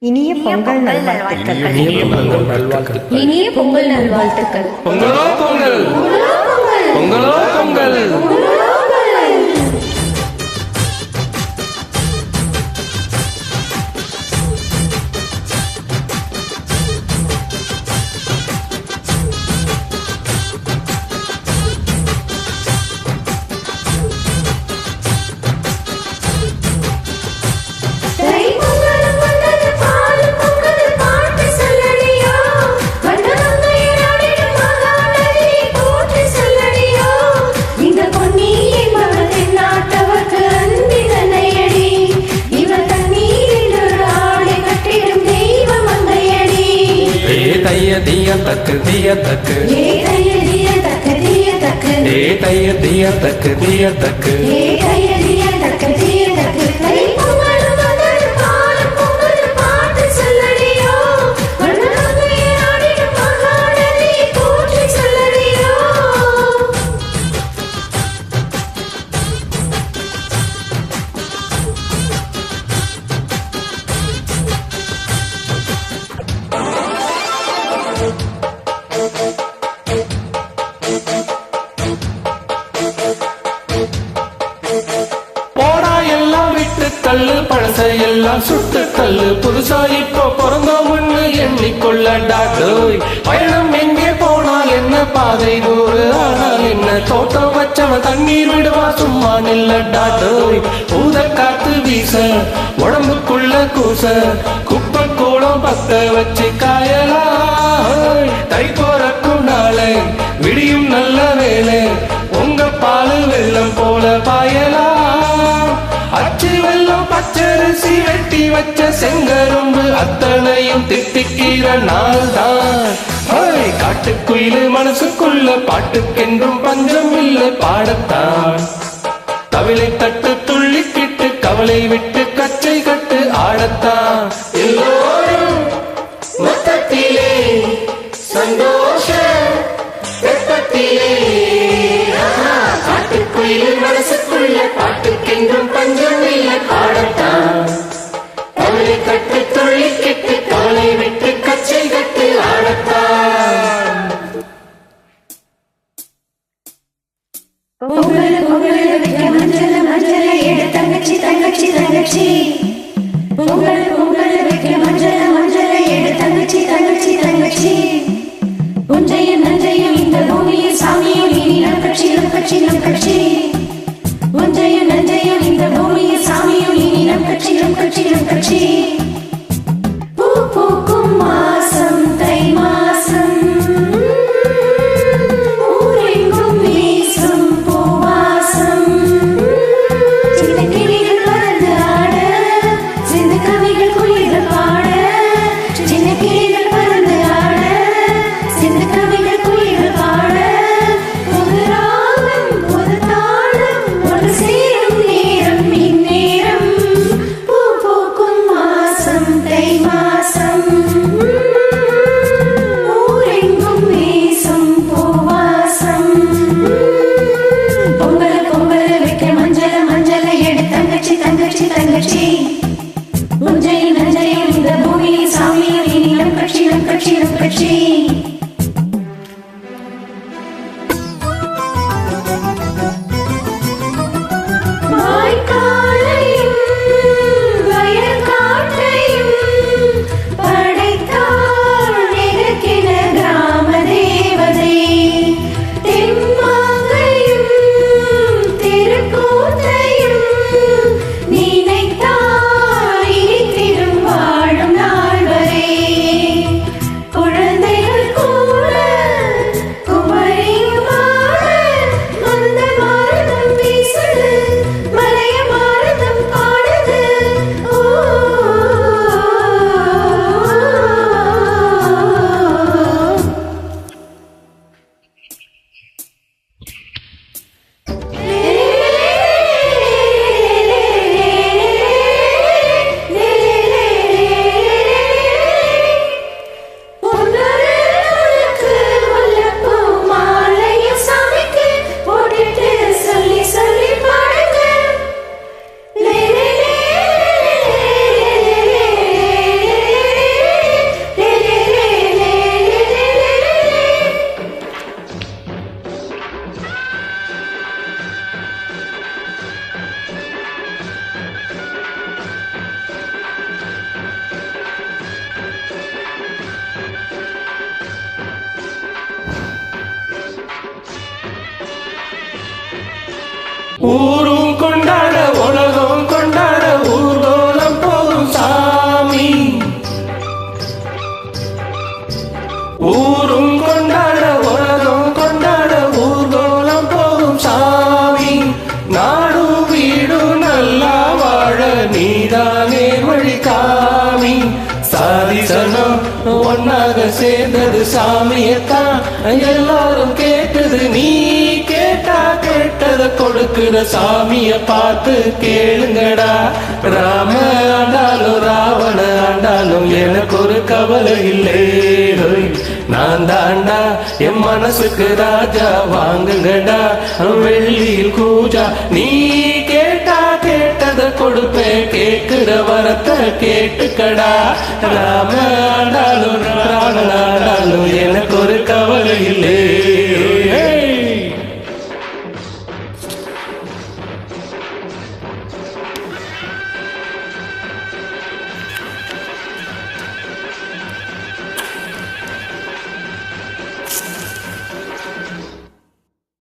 இனிய பொங்கல் நல்வாழ்த்துக்கள். இனிய பொங்கல் நல்வாழ்த்துக்கள். பொங்கலோ பொங்கல், பொங்கலோ பொங்கல். दिया तक दिया तक दिया तक दिया तक கல்லு பழசையெல்லாம் சுட்டு கல்லு புதுசா இப்போ பிறந்தோம்னு எண்ணிக்கொள்ளடா டோய். பயணம் எங்கே போனால் என்ன பாதை தூரு ஆனால் என்ன தோட்டம் வச்சவன் தண்ணீர் விடுவா சும்மா நில்லடா டோய். பூத காத்து வீச உடம்புக்குள்ள கூச குப்பை கூடம் பத்த வச்சு காயலா. தை போறக்கும் நாளை விடியும் நல்ல வேலை உங்க பாலு வெள்ளம் போல பாயலா. அச்சு வெள்ளம் பச்சரிசி வெட்டி வச்ச செங்கரும்பு அத்தனையும் தித்திக்கிற நாள் தான். காட்டுக்குயிலு மனசுக்குள்ள பாட்டுக்கென்றும் பஞ்சம் இல்லை பாடத்தான். தவிலை தட்டு துள்ளிக்கிட்டு கவலை விட்டு கச்சை கட்டு ஆடத்தான். எல்லோரும் மொத்தத்திலே சந்தோஷ வெப்பத்திலே காட்டுக்குயிலு மனசுக்குள்ள பாட்டுக்கென்றும் பஞ்சம் இல்லை பாடத்தான். கவலை கட்டு தொழில் கெட்டு கவலை விட்டு கச்சை கட்டு ஆடத்தான். பொங்கல் பொங்கல் வைக்க மஞ்சள் மஞ்சள் எடு தங்கச்சி தங்கச்சி தங்கச்சி. பொங்கல் பொங்கல் வைக்க மஞ்சள் மஞ்சள் எடு தங்கச்சி தங்கச்சி தங்கச்சி. புஞ்சையும் நஞ்சையும் இந்த பூமியில் சாமியும் இனி நம் கட்சி நம் கட்சி நம் கட்சி. புஞ்சையும் நஞ்சையும் இந்த பூமியில் சாமியும் இனி நம் கட்சி நம் கட்சி நம் கட்சி. ஊரும் கொண்டாட உலகம் கொண்டாட ஊர்வலம் போகும் சாமி. ஊரும் கொண்டாட உலகம் கொண்டாட ஊர்வலம் போகும் சாமி. நாடும் வீடும் நல்லா வாழ நீதானே வழி காமி. சாதிசனம் ஒன்னாக சேர்ந்தது சாமியத்தான் எல்லாரும் கேட்டது. நீ கேட்டா கேட்டத கொடுக்கிற சாமிய பார்த்து கேளுங்கடா. ராம ஆண்டாலும் ராவண ஆண்டாலும் எனக்கு ஒரு கவலை இல்லை. நான் தாண்டா என் மனசுக்கு ராஜா வாங்குங்கடா வெள்ளியில் கூஜா. நீ கேட்டா கேட்டத கொடுப்பேன் கேட்கிற வரத்தை கேட்டுக்கடா. ராம ஆண்டாலும் ராவண ஆண்டாலும் எனக்கு ஒரு கவலை இல்லை.